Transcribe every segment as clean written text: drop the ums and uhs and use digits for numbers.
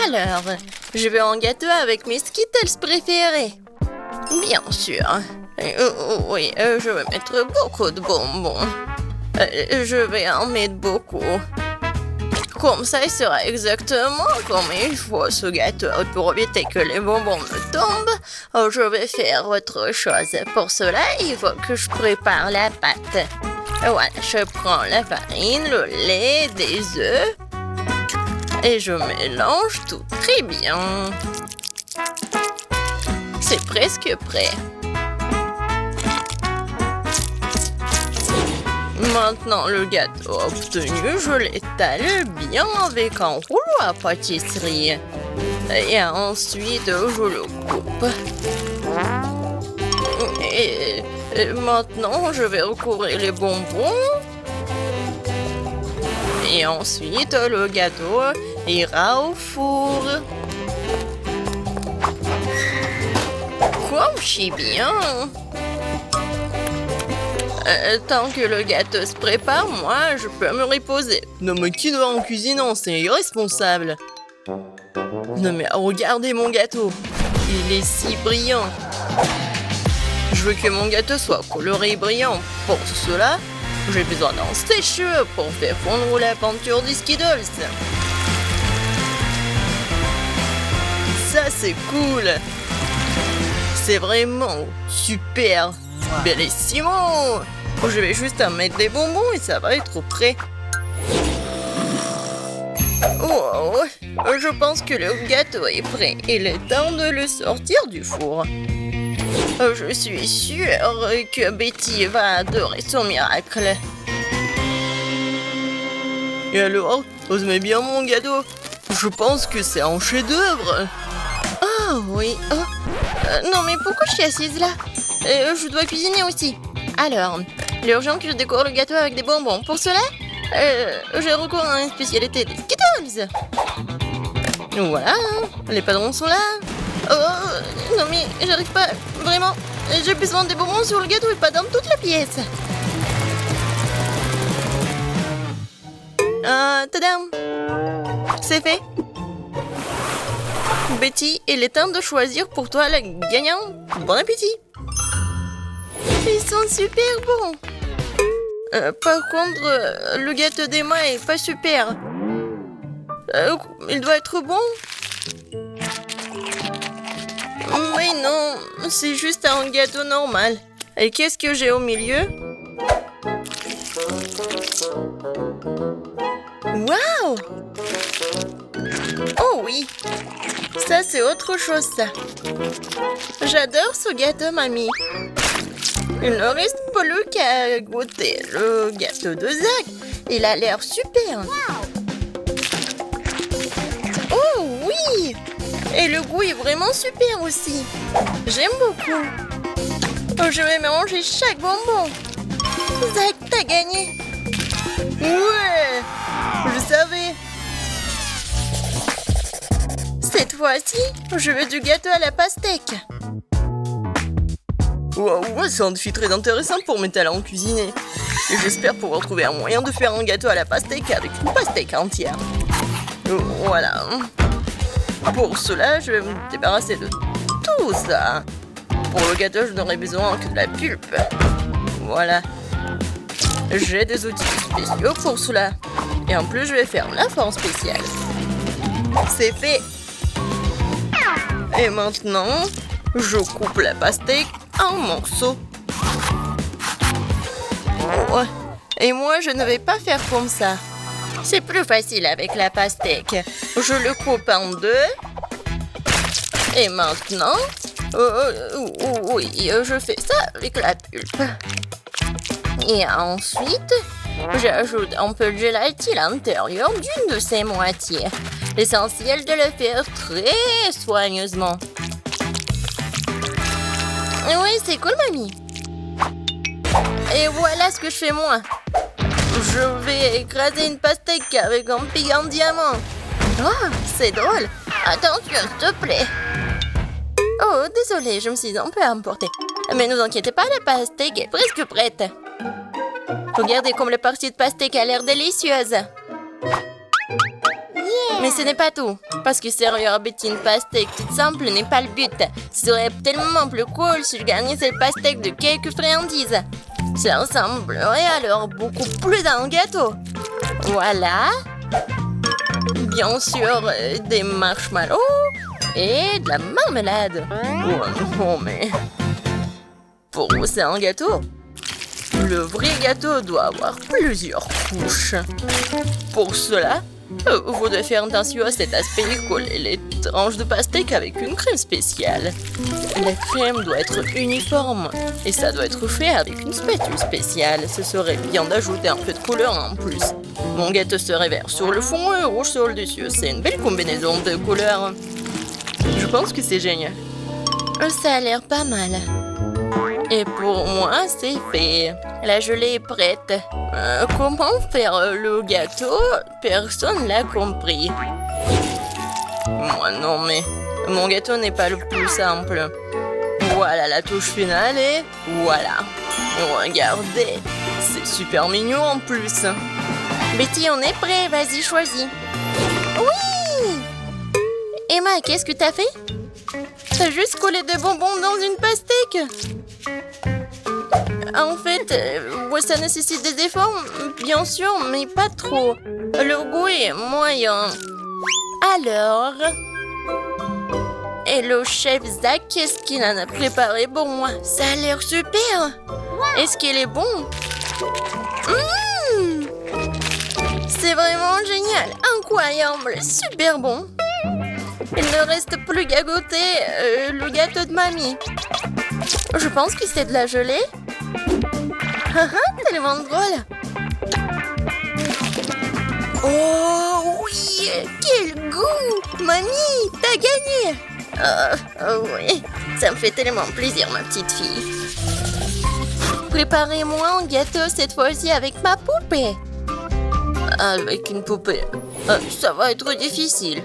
Alors, je veux un gâteau avec mes Skittles préférés. Bien sûr. Oui, je vais mettre beaucoup de bonbons. Je vais en mettre beaucoup. Comme ça, il sera exactement comme il faut ce gâteau. Pour éviter que les bonbons me tombent, je vais faire autre chose. Pour cela, il faut que je prépare la pâte. Voilà, je prends la farine, le lait, des œufs et je mélange tout très bien. C'est presque prêt. Maintenant, le gâteau obtenu, je l'étale bien avec un rouleau à pâtisserie. Et ensuite, je le coupe. Et maintenant, je vais recouvrir les bonbons. Et ensuite, le gâteau ira au four. Comme je bien. Tant que le gâteau se prépare, moi, je peux me reposer. Non, mais qui doit en cuisinant? C'est irresponsable. Non, mais regardez mon gâteau. Il est si brillant. Je veux que mon gâteau soit coloré et brillant. Pour cela, j'ai besoin d'un sèche-cheveux pour faire fondre la peinture des Skittles. Ça, c'est cool. C'est vraiment super. Bellissimo. Je vais juste en mettre des bonbons et ça va être prêt. Wow. Je pense que le gâteau est prêt. Il est temps de le sortir du four. Je suis sûre que Betty va adorer son miracle. Et alors, vous aimez bien mon gâteau? Je pense que c'est un chef-d'œuvre. Oh oui. Non mais pourquoi je suis assise là? Je dois cuisiner aussi. Alors, l'urgent que je décore le gâteau avec des bonbons. Pour cela, j'ai recours à une spécialité des Skittles. Voilà, les padrons sont là. Oh, non mais j'arrive pas, vraiment. J'ai besoin des bonbons sur le gâteau et pas dans toute la pièce. Tadam! C'est fait. Betty, il est temps de choisir pour toi la gagnante. Bon appétit! Ils sont super bons. Par contre, le gâteau d'Emma est pas super. Il doit être bon. Mais non, c'est juste un gâteau normal. Et qu'est-ce que j'ai au milieu? Waouh! Oh oui! Ça, c'est autre chose, ça. J'adore ce gâteau, mamie. Il ne reste plus qu'à goûter le gâteau de Zach. Il a l'air super. Oh oui! Et le goût est vraiment super aussi. J'aime beaucoup. Je vais manger chaque bonbon. Zach, t'as gagné. Ouais! Je savais. Cette fois-ci, je veux du gâteau à la pastèque. Ouais, c'est un défi très intéressant pour mes talents cuisinés. Et j'espère pouvoir trouver un moyen de faire un gâteau à la pastèque avec une pastèque entière. Voilà. Pour cela, je vais me débarrasser de tout ça. Pour le gâteau, je n'aurai besoin que de la pulpe. Voilà. J'ai des outils spéciaux pour cela. Et en plus, je vais faire la forme spéciale. C'est fait. Et maintenant, je coupe la pastèque en morceaux. Oh, et moi, je ne vais pas faire comme ça. C'est plus facile avec la pastèque. Je le coupe en deux. Et maintenant, oui, je fais ça avec la pulpe. Et ensuite, j'ajoute un peu de gélatine à l'intérieur d'une de ces moitiés. L'essentiel de le faire très soigneusement. Oui, c'est cool, mamie. Et voilà ce que je fais moi. Je vais écraser une pastèque avec un pic en diamant. Oh, c'est drôle. Attention, s'il te plaît. Oh, désolée, je me suis un peu emportée. Mais ne vous inquiétez pas, la pastèque est presque prête. Regardez comme la partie de pastèque a l'air délicieuse. Mais ce n'est pas tout, parce que servir à Betty une pastèque toute simple n'est pas le but. Ce serait tellement plus cool si je gagnais cette pastèque de quelques friandises. Ça ressemblerait alors beaucoup plus à un gâteau. Voilà. Bien sûr, des marshmallows et de la marmelade. Oh non, mais... Pour vous, c'est un gâteau. Le vrai gâteau doit avoir plusieurs couches. Pour cela, vous devez faire attention à cet aspect et coller les tranches de pastèque avec une crème spéciale. La crème doit être uniforme et ça doit être fait avec une spatule spéciale. Ce serait bien d'ajouter un peu de couleur en plus. Mon gâteau serait vert sur le fond et rouge sur le dessus. C'est une belle combinaison de couleurs. Je pense que c'est génial. Ça a l'air pas mal. Et pour moi, c'est fait. La gelée est prête. Comment faire le gâteau? Personne l'a compris. Moi non, mais mon gâteau n'est pas le plus simple. Voilà la touche finale et voilà. Regardez, c'est super mignon en plus. Betty, on est prêt, vas-y, choisis. Oui! Emma, qu'est-ce que t'as fait? T'as juste collé des bonbons dans une pastèque. En fait, ça nécessite des efforts, bien sûr, mais pas trop. Le goût est moyen. Alors... Hello, chef Zach, qu'est-ce qu'il en a préparé pour moi? Ça a l'air super. Est-ce qu'il est bon? C'est vraiment génial, incroyable, super bon. Il ne reste plus qu'à goûter le gâteau de mamie. Je pense que c'est de la gelée. Tellement drôle. Oh oui, quel goût! Mamie, t'as gagné! Oui, ça me fait tellement plaisir, ma petite fille. Préparez-moi un gâteau cette fois-ci avec ma poupée. Avec une poupée, ça va être difficile.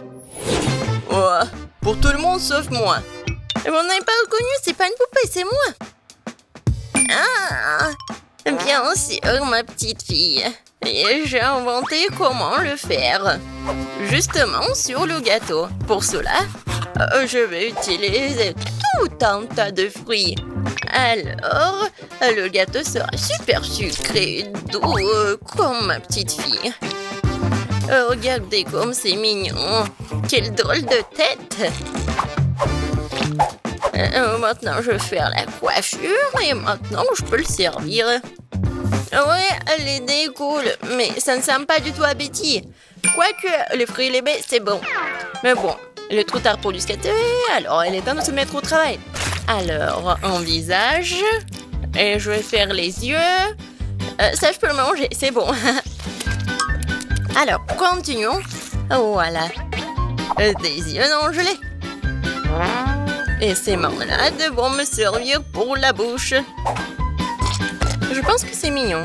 Ouais, pour tout le monde sauf moi. Vous n'avez pas reconnu, c'est pas une poupée, c'est moi. Ah, bien sûr, ma petite fille. Et j'ai inventé comment le faire. Justement sur le gâteau. Pour cela, je vais utiliser tout un tas de fruits. Alors, le gâteau sera super sucré, doux, comme ma petite fille. Regardez comme c'est mignon. Quelle drôle de tête. Maintenant, je vais faire la coiffure et maintenant, je peux le servir. Ouais, l'idée est cool, mais ça ne ressemble pas du tout à Betty. Quoique, les fruits et les baies, c'est bon. Mais bon, il est trop tard pour du skater, alors il est temps de se mettre au travail. Alors, un visage, et je vais faire les yeux. Ça, je peux le manger, c'est bon. Alors, continuons. Voilà. Des yeux non gelés. Et ces marmelades vont me servir pour la bouche. Je pense que c'est mignon.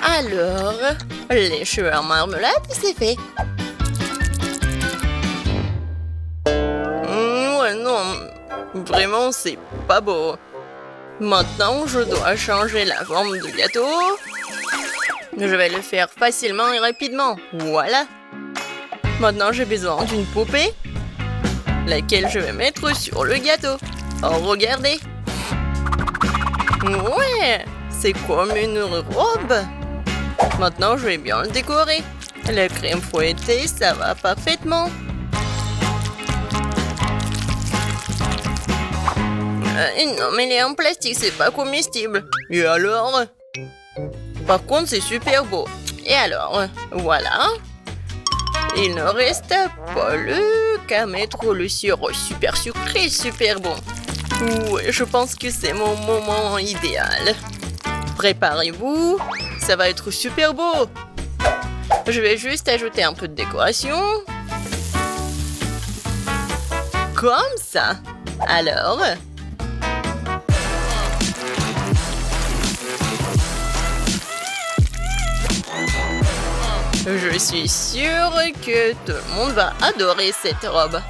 Alors, les cheveux en marmelade, c'est fait. Ouais, non, vraiment, c'est pas beau. Maintenant, je dois changer la forme du gâteau. Je vais le faire facilement et rapidement. Voilà. Maintenant, j'ai besoin d'une poupée, laquelle je vais mettre sur le gâteau. Oh, regardez. Ouais, c'est comme une robe. Maintenant, je vais bien le décorer. La crème fouettée, ça va parfaitement. Non, mais il est en plastique, c'est pas comestible. Et alors? Par contre, c'est super beau. Et alors, voilà. Il ne reste pas qu'à mettre le sirop super sucré, super bon. Ouais, je pense que c'est mon moment idéal. Préparez-vous, ça va être super beau. Je vais juste ajouter un peu de décoration. Comme ça. Alors... Je suis sûre que tout le monde va adorer cette robe.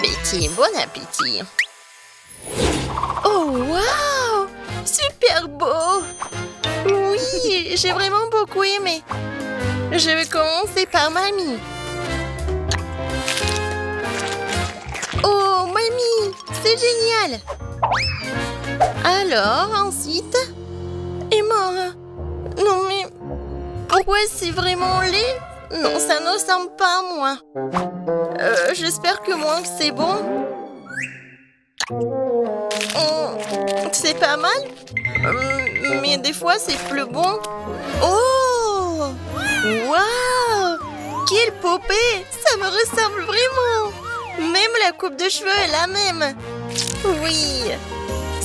Betty, bon appétit. Oh, waouh! Super beau! Oui, j'ai vraiment beaucoup aimé. Je vais commencer par mamie. mal. Alors, ensuite... Et moi... Non mais... Pourquoi c'est vraiment laid? Non, ça ne ressemble pas à moi. J'espère que moi que c'est bon. C'est pas mal. Mais des fois, c'est plus bon. Oh! Waouh! Quelle poupée! Ça me ressemble vraiment! Même la coupe de cheveux est la même. Oui!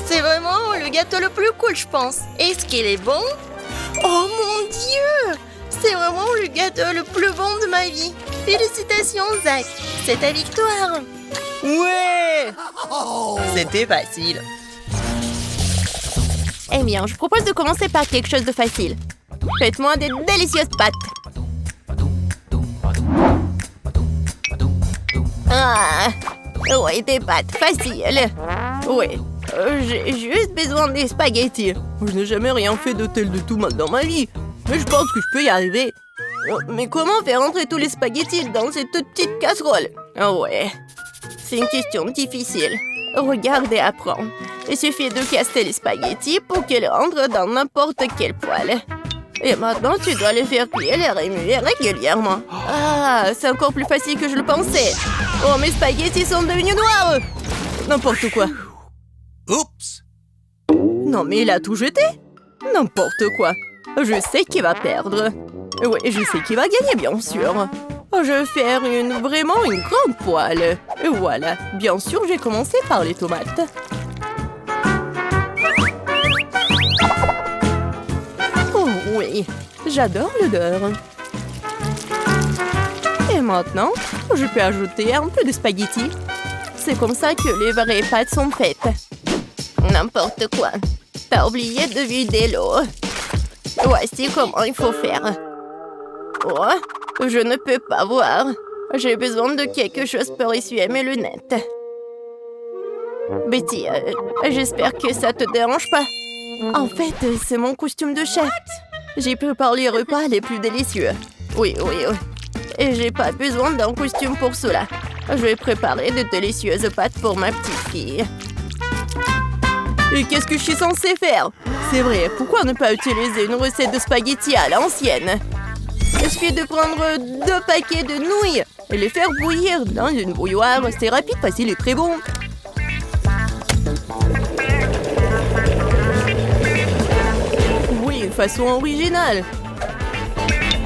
C'est vraiment le gâteau le plus cool, je pense. Est-ce qu'il est bon? Oh mon Dieu! C'est vraiment le gâteau le plus bon de ma vie. Félicitations, Zach. C'est ta victoire. Ouais! C'était facile. Eh bien, je propose de commencer par quelque chose de facile. Faites-moi des délicieuses pâtes. Ah, ouais, des pâtes faciles. Ouais, j'ai juste besoin des spaghettis. Je n'ai jamais rien fait de tel de tout mal dans ma vie. Mais je pense que je peux y arriver. Mais comment faire entrer tous les spaghettis dans cette toute petite casserole? Ouais, c'est une question difficile. Regarde et apprends. Il suffit de casser les spaghettis pour qu'ils rentrent dans n'importe quel poêle. Et maintenant, tu dois les faire cuire et remuer régulièrement. Ah, c'est encore plus facile que je le pensais. Oh, mes spaghettis sont devenus noirs. N'importe quoi. Oups! Non, mais il a tout jeté. N'importe quoi. Je sais qui va perdre. Oui, je sais qui va gagner, bien sûr. Je vais faire vraiment une grande poêle. Et voilà. Bien sûr, j'ai commencé par les tomates. Oh oui, j'adore l'odeur. Et maintenant, je peux ajouter un peu de spaghettis. C'est comme ça que les vraies pâtes sont faites. N'importe quoi. T'as oublié de vider l'eau. Voici comment il faut faire. Oh, je ne peux pas voir. J'ai besoin de quelque chose pour essuyer mes lunettes. Betty, j'espère que ça te dérange pas. En fait, c'est mon costume de chef. J'ai préparé les repas les plus délicieux. Oui. Et j'ai pas besoin d'un costume pour cela. Je vais préparer de délicieuses pâtes pour ma petite fille. Et qu'est-ce que je suis censée faire? C'est vrai, pourquoi ne pas utiliser une recette de spaghettis à l'ancienne? Il suffit de prendre 2 paquets de nouilles et les faire bouillir dans une bouilloire. C'est rapide, facile et très bon. Oui, une façon originale.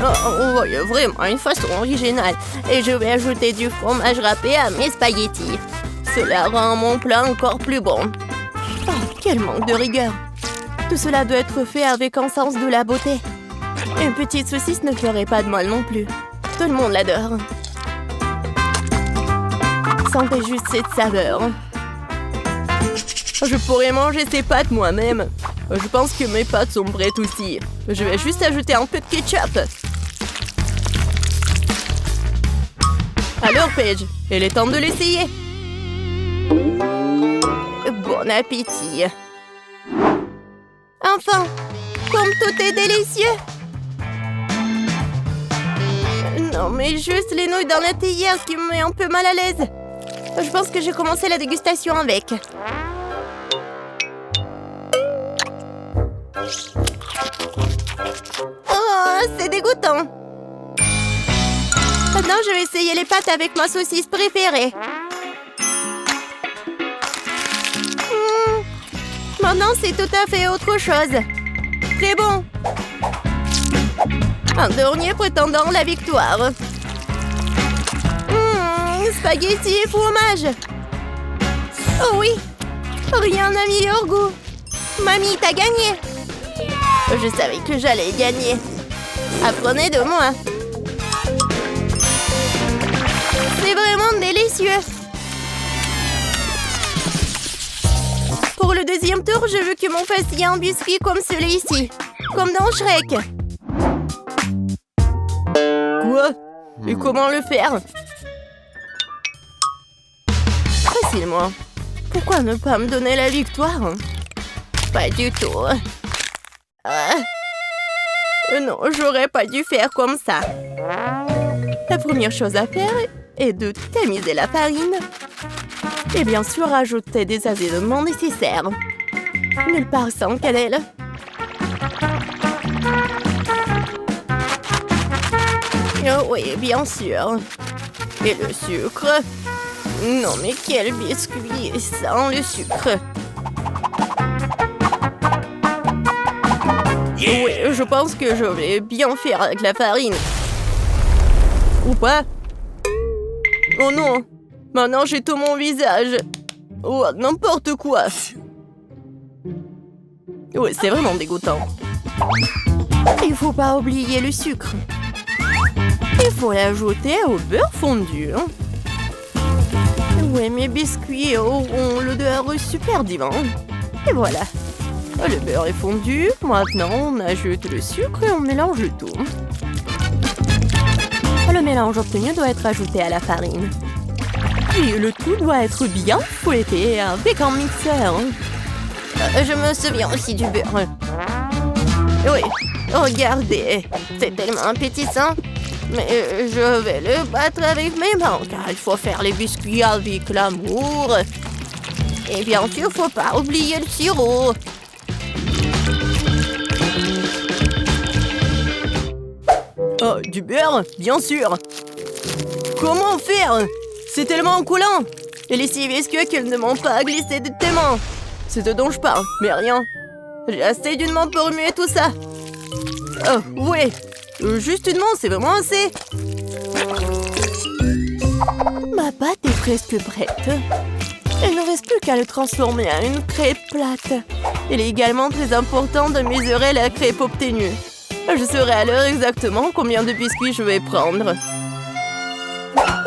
Oh, oui, vraiment une façon originale. Et je vais ajouter du fromage râpé à mes spaghettis. Cela rend mon plat encore plus bon. Oh, quel manque de rigueur. Tout cela doit être fait avec un sens de la beauté. Une petite saucisse ne ferait pas de mal non plus. Tout le monde l'adore. Sentez juste cette saveur. Je pourrais manger ces pâtes moi-même. Je pense que mes pâtes sont prêtes aussi. Je vais juste ajouter un peu de ketchup. Alors, Paige, il est temps de l'essayer. Bon appétit. Enfin, comme tout est délicieux. Non, mais juste les nouilles dans la théière qui me met un peu mal à l'aise. Je pense que j'ai commencé la dégustation avec. Oh, c'est dégoûtant. Maintenant, je vais essayer les pâtes avec ma saucisse préférée. Maintenant, c'est tout à fait autre chose. Très bon. Un dernier prétendant la victoire. Spaghetti et fromage. Oh oui, rien n'a meilleur goût. Mamie, t'as gagné. Je savais que j'allais gagner. Apprenez de moi. C'est vraiment délicieux. Pour le deuxième tour, je veux que mon fasse un biscuit comme celui-ci. Comme dans Shrek. Quoi? Et comment le faire? Facilement. Pourquoi ne pas me donner la victoire? Pas du tout. Non, j'aurais pas dû faire comme ça. La première chose à faire est de tamiser la farine. Et bien sûr, ajouter des aliments nécessaires. Nulle part sans cannelle. Oh oui, bien sûr. Et le sucre. Non, mais quel biscuit sans le sucre. Oui, je pense que je vais bien faire avec la farine. Ou pas? Oh non! Maintenant, j'ai tout mon visage. Oh, n'importe quoi. Oui, c'est vraiment dégoûtant. Il faut pas oublier le sucre. Il faut l'ajouter au beurre fondu. Oui, mes biscuits ont l'odeur super divin. Et voilà. Le beurre est fondu. Maintenant, on ajoute le sucre et on mélange le tout. Le mélange obtenu doit être ajouté à la farine. Puis le tout doit être bien fouetté avec un mixeur. Je me souviens aussi du beurre. Oui, regardez. C'est tellement appétissant. Mais je vais le battre avec mes mains, car il faut faire les biscuits avec l'amour. Et bien sûr, faut pas oublier le sirop. Oh, du beurre, bien sûr. Comment faire? C'est tellement coulant. Et les 6 biscuits qu'ils ne m'ont pas glissé de tes mains. C'est ce dont je parle, mais rien. J'ai assez d'une main pour remuer tout ça. Oh, oui. Juste une main, c'est vraiment assez. Ma pâte est presque prête. Il ne reste plus qu'à le transformer en une crêpe plate. Il est également très important de mesurer la crêpe obtenue. Je saurai à l'heure exactement combien de biscuits je vais prendre.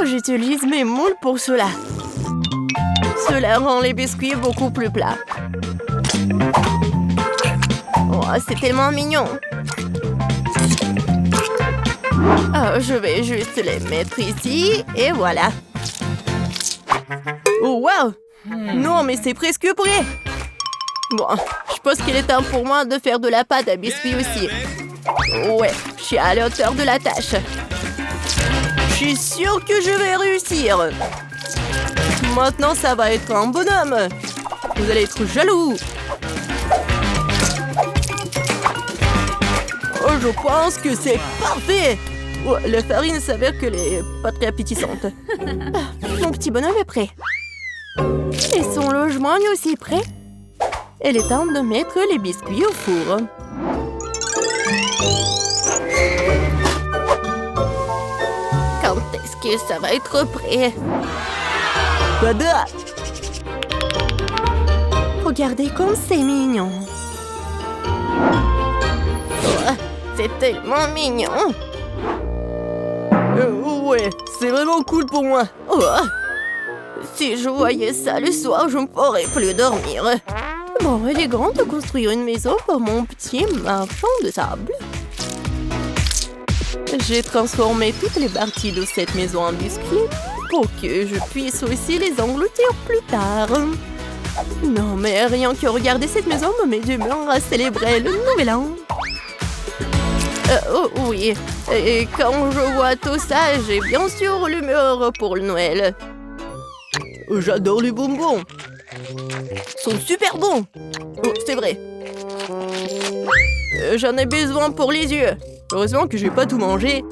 J'utilise mes moules pour cela. Cela rend les biscuits beaucoup plus plats. Oh, c'est tellement mignon. Oh, je vais juste les mettre ici et voilà. Oh, wow! Non, mais c'est presque prêt. Bon, je pense qu'il est temps pour moi de faire de la pâte à biscuits aussi. Ouais, je suis à la hauteur de la tâche. Je suis sûre que je vais réussir. Maintenant, ça va être un bonhomme. Vous allez être jaloux. Oh, je pense que c'est parfait. Oh, la farine s'avère qu'elle est pas très appétissante. Mon petit bonhomme est prêt. Et son logement est aussi prêt. Il est temps de mettre les biscuits au four. Quand est-ce que ça va être prêt? Tada! Regardez comme c'est mignon. Oh, c'est tellement mignon. Ouais, c'est vraiment cool pour moi. Oh, si je voyais ça le soir, je ne pourrais plus dormir. Bon, il est grand de construire une maison pour mon petit marchand de sable. J'ai transformé toutes les parties de cette maison en biscuits pour que je puisse aussi les engloutir plus tard. Non, mais rien que regarder cette maison me met d'humeur à célébrer le nouvel an. Oh oui, et quand je vois tout ça, j'ai bien sûr l'humeur pour le Noël. J'adore les bonbons. Ils sont super bons. Oh, c'est vrai. J'en ai besoin pour les yeux. Heureusement que j'ai pas tout mangé.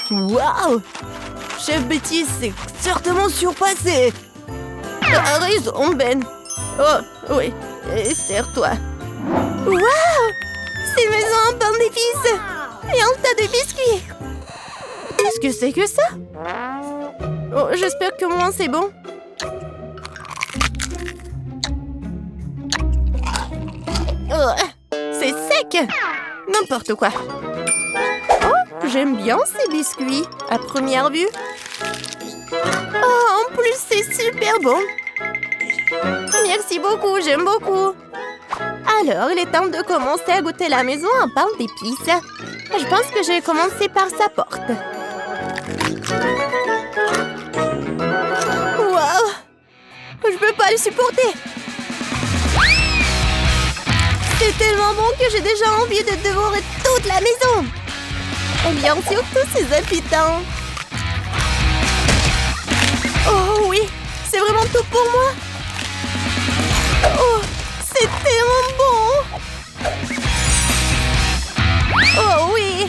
Waouh! Chef Betty s'est certainement surpassé. T'as raison, Ben. Oh, oui. Et serre-toi. Waouh! C'est une maison en pain d'épices. Et un tas de biscuits. Qu'est-ce que c'est que ça? Oh, j'espère que moi c'est bon. Oh, c'est sec. N'importe quoi. Oh, j'aime bien ces biscuits, à première vue. Oh, en plus, c'est super bon. Merci beaucoup, j'aime beaucoup. Alors, il est temps de commencer à goûter la maison en pain d'épices. Je pense que je vais commencer par sa porte. Waouh! Je peux pas le supporter. C'est tellement bon que j'ai déjà envie de dévorer toute la maison. Et bien sûr, tous ces habitants. Oh oui, c'est vraiment tout pour moi. Oh, c'est tellement bon. Oh oui.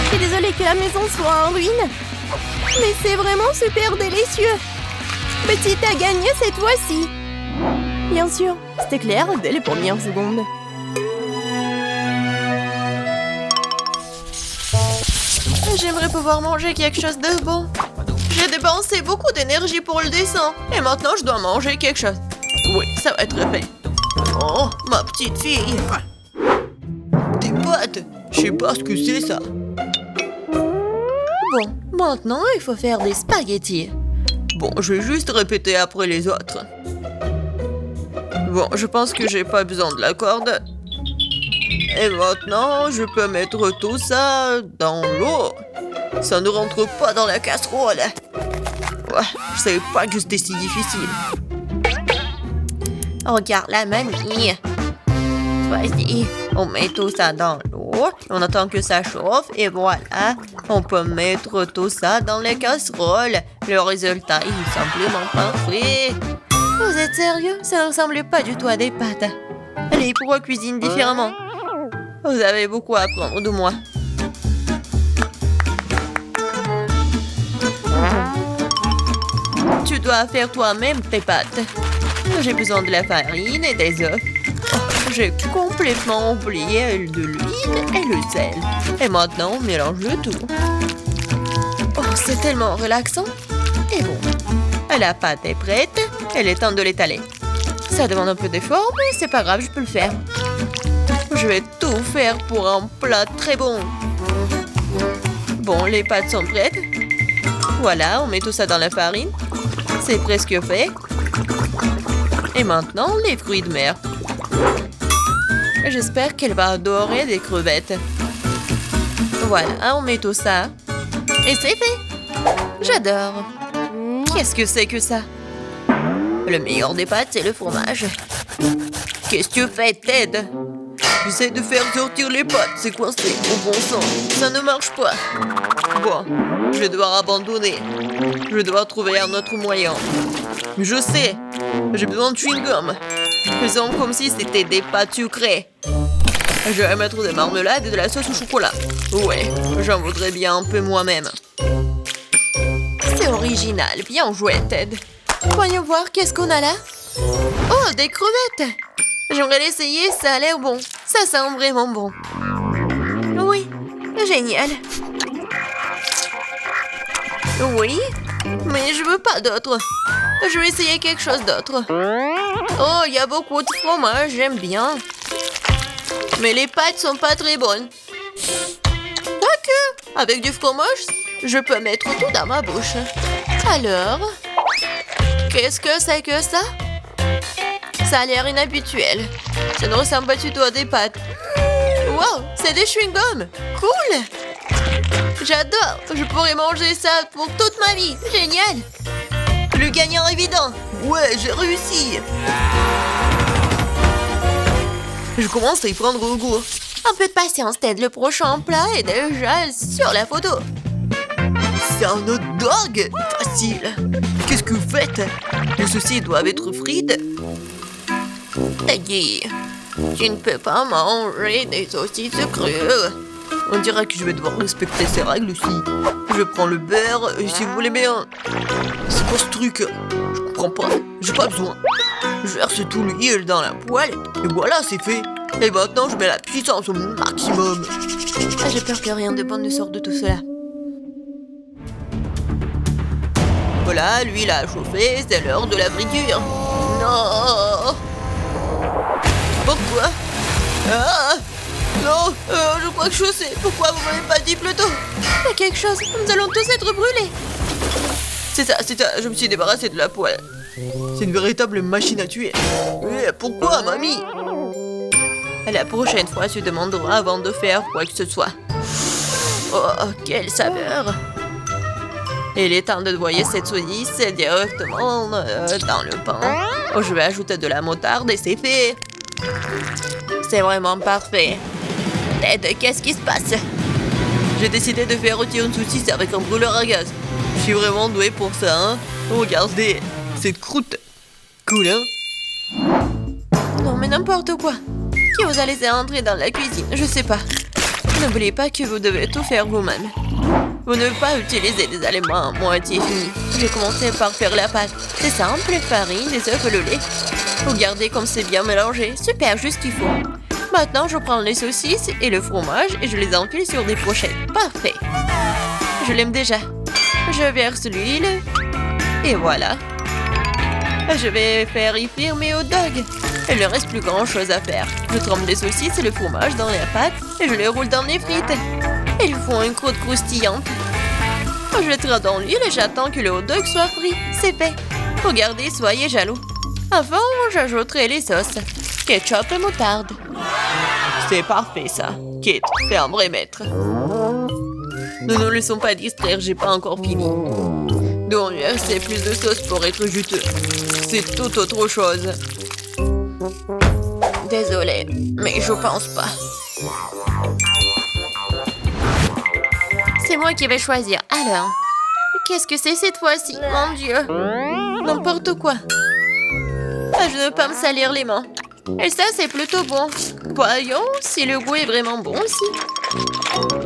Je suis désolée que la maison soit en ruine. Mais c'est vraiment super délicieux. Petite a gagné cette fois-ci. Bien sûr, c'était clair dès les premières secondes. J'aimerais pouvoir manger quelque chose de bon. J'ai dépensé beaucoup d'énergie pour le dessin. Et maintenant, je dois manger quelque chose. Oui, ça va être fait. Oh, ma petite fille. Des pâtes. Je sais pas ce que c'est ça. Bon, maintenant, il faut faire des spaghettis. Bon, je vais juste répéter après les autres. Bon, je pense que j'ai pas besoin de la corde. Et maintenant, je peux mettre tout ça dans l'eau. Ça ne rentre pas dans la casserole. Ouais, je savais pas que c'était si difficile. Regarde la mamie. Vas-y, on met tout ça dans l'eau. On attend que ça chauffe et voilà. On peut mettre tout ça dans les casseroles. Le résultat est simplement parfait. Vous êtes sérieux? Ça ne ressemble pas du tout à des pâtes. Allez, pourquoi cuisine différemment? Vous avez beaucoup à apprendre de moi. Tu dois faire toi-même tes pâtes. J'ai besoin de la farine et des œufs. Oh, j'ai complètement oublié de l'huile et le sel. Et maintenant, on mélange le tout. Oh, c'est tellement relaxant. Et bon, la pâte est prête. Il est temps de l'étaler. Ça demande un peu d'effort, mais c'est pas grave, je peux le faire. Je vais tout faire pour un plat très bon. Bon, les pâtes sont prêtes. Voilà, on met tout ça dans la farine. C'est presque fait. Et maintenant, les fruits de mer. J'espère qu'elle va adorer des crevettes. Voilà, on met tout ça. Et c'est fait. J'adore. Qu'est-ce que c'est que ça? Le meilleur des pâtes, c'est le fromage. Qu'est-ce que tu fais, Ted? J'essaie de faire sortir les pâtes, c'est coincé, au bon sens. Ça ne marche pas. Bon, je vais devoir abandonner. Je vais devoir trouver un autre moyen. Je sais, j'ai besoin de chewing-gum. Faisons comme si c'était des pâtes sucrées. Je vais mettre des marmelades et de la sauce au chocolat. Ouais, j'en voudrais bien un peu moi-même. C'est original, bien joué, Ted. Voyons voir, qu'est-ce qu'on a là? Oh, des crevettes! J'aimerais l'essayer, ça a l'air bon. Ça sent vraiment bon. Oui, génial. Oui, mais je veux pas d'autre. Je vais essayer quelque chose d'autre. Oh, il y a beaucoup de fromage, j'aime bien. Mais les pâtes sont pas très bonnes. Quoique, avec du fromage, je peux mettre tout dans ma bouche. Alors, qu'est-ce que c'est que ça? Ça a l'air inhabituel. Ça ne ressemble pas du tout à des pâtes. Wow, c'est des chewing-gums. Cool. J'adore. Je pourrais manger ça pour toute ma vie. Génial. Le gagnant évident. Ouais, j'ai réussi. Je commence à y prendre goût. Un peu de patience, Ted. Le prochain plat est déjà sur la photo. C'est un hot dog. Facile. Qu'est-ce que vous faites? Les saucisses doivent être frites. Peggy, tu ne peux pas manger des saucisses crues. On dirait que je vais devoir respecter ces règles aussi. Je prends le beurre, si vous voulez bien. C'est quoi ce truc? Je comprends pas. J'ai pas besoin. Je verse tout l'huile dans la poêle. Et voilà, c'est fait. Et maintenant, je mets la puissance au maximum. Ah, j'ai peur que rien de bon ne sorte de tout cela. Voilà, l'huile a chauffé, c'est l'heure de la friture. Non! Pourquoi? Ah! Non, je crois que je sais. Pourquoi vous m'avez pas dit plus tôt? Il y a quelque chose, nous allons tous être brûlés. C'est ça, je me suis débarrassé de la poêle. C'est une véritable machine à tuer. Mais pourquoi, mamie? La prochaine fois, tu demanderas avant de faire quoi que ce soit. Oh, quelle saveur! Il est temps de noyer cette saucisse directement dans le pain. Oh, je vais ajouter de la moutarde et c'est fait. C'est vraiment parfait. Ted, qu'est-ce qui se passe? J'ai décidé de faire rôtir une saucisse avec un brûleur à gaz. Je suis vraiment douée pour ça, hein. Regardez, cette croûte. Cool, hein? Non, mais n'importe quoi. Qui vous a laissé entrer dans la cuisine? Je sais pas. N'oubliez pas que vous devez tout faire vous-même. Vous ne devez pas utiliser des aliments à moitié finis. J'ai commencé par faire la pâte. C'est simple, farine, des œufs, le lait. Regardez comme c'est bien mélangé. Super, juste qu'il faut. Maintenant, je prends les saucisses et le fromage et je les enfile sur des pochettes. Parfait. Je l'aime déjà. Je verse l'huile. Et voilà. Je vais faire y frire mes hot dogs. Il ne reste plus grand chose à faire. Je trempe les saucisses et le fromage dans la pâte et je les roule dans les frites. Ils font une croûte croustillante. Je les tire dans l'huile et j'attends que le hot dog soit frit. C'est fait. Regardez, soyez jaloux. Avant, j'ajouterai les sauces. Ketchup et moutarde. C'est parfait ça. Kate, t'es un vrai maître. Ne nous laissons pas distraire, j'ai pas encore fini. Donc, c'est plus de sauce pour être juteux. C'est tout autre chose. Désolée, mais je pense pas. C'est moi qui vais choisir. Alors, qu'est-ce que c'est cette fois-ci? Mon Dieu. N'importe quoi. Je ne veux pas me salir les mains. Et ça, c'est plutôt bon. Voyons si le goût est vraiment bon aussi.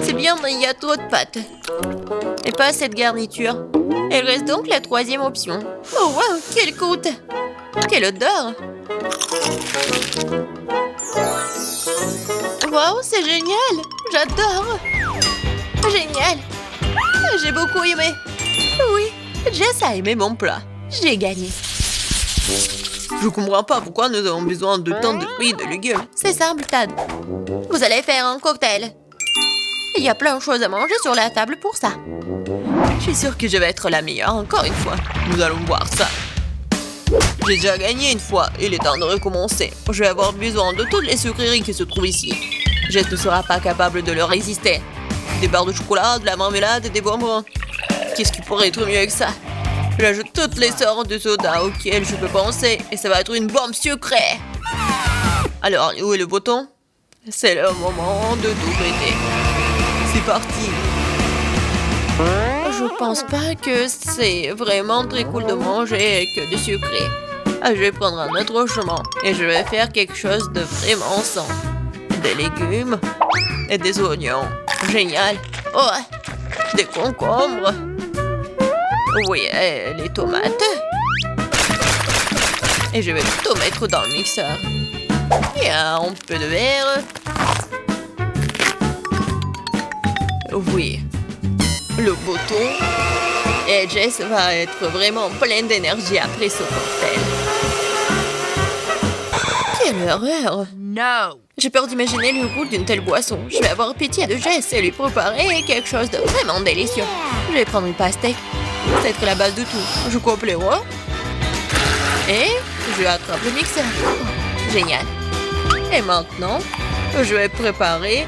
C'est bien, mais il y a trop de pâtes. Et pas cette garniture. Il reste donc la troisième option. Oh, wow, quelle croûte! Quelle odeur! Wow, c'est génial! J'adore! Génial! J'ai beaucoup aimé. Oui, Jess a aimé mon plat. J'ai gagné. Je comprends pas pourquoi nous avons besoin de tant de fruits et de légumes. C'est simple, Tad. Vous allez faire un cocktail. Il y a plein de choses à manger sur la table pour ça. Je suis sûre que je vais être la meilleure encore une fois. Nous allons voir ça. J'ai déjà gagné une fois. Il est temps de recommencer. Je vais avoir besoin de toutes les sucreries qui se trouvent ici. Jess ne sera pas capable de leur résister. Des barres de chocolat, de la marmelade et des bonbons. Qu'est-ce qui pourrait être mieux que ça? J'ajoute toutes les sortes de soda auxquelles je peux penser et ça va être une bombe sucrée. Alors, où est le bouton? C'est le moment de tout péter. C'est parti. Je pense pas que c'est vraiment très cool de manger que du sucré. Je vais prendre un autre chemin et je vais faire quelque chose de vraiment sain. Des légumes et des oignons. Génial. Oh, des concombres. Oui, et les tomates. Et je vais tout mettre dans le mixeur. Et un peu de verre. Oui. Le bouton. Et Jess va être vraiment pleine d'énergie après ce cocktail. Quelle horreur! No! J'ai peur d'imaginer le goût d'une telle boisson. Je vais avoir pitié de Jess et lui préparer quelque chose de vraiment délicieux. Je vais prendre une pastèque. Ça va être la base de tout. Je coupe les rois. Et je attrape le mixeur. Génial. Et maintenant, je vais préparer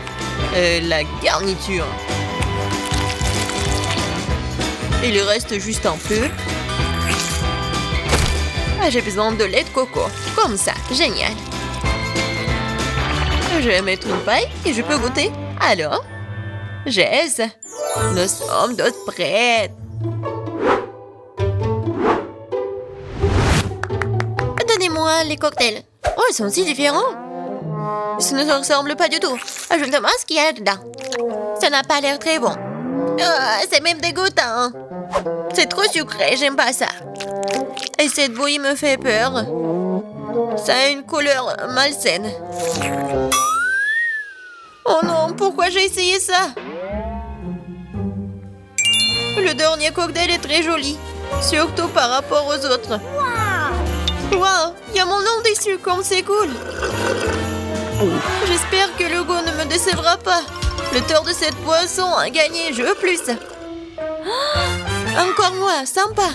la garniture. Il reste juste un peu. J'ai besoin de lait de coco. Comme ça. Génial. Je vais mettre une paille et je peux goûter. Alors, Jess, nous sommes toutes prêtes. Donnez-moi les cocktails. Oh, ils sont si différents. Ça ne se ressemble pas du tout. Je me demande ce qu'il y a dedans. Ça n'a pas l'air très bon. C'est même dégoûtant. C'est trop sucré, j'aime pas ça. Et cette bouillie me fait peur. Ça a une couleur malsaine. Oh non, pourquoi j'ai essayé ça? Le dernier cocktail est très joli, surtout par rapport aux autres. Wow, il y a mon nom dessus, comme c'est cool. J'espère que le goût ne me décevra pas. Le tort de cette boisson a gagné, je veux plus. Encore moi, sympa.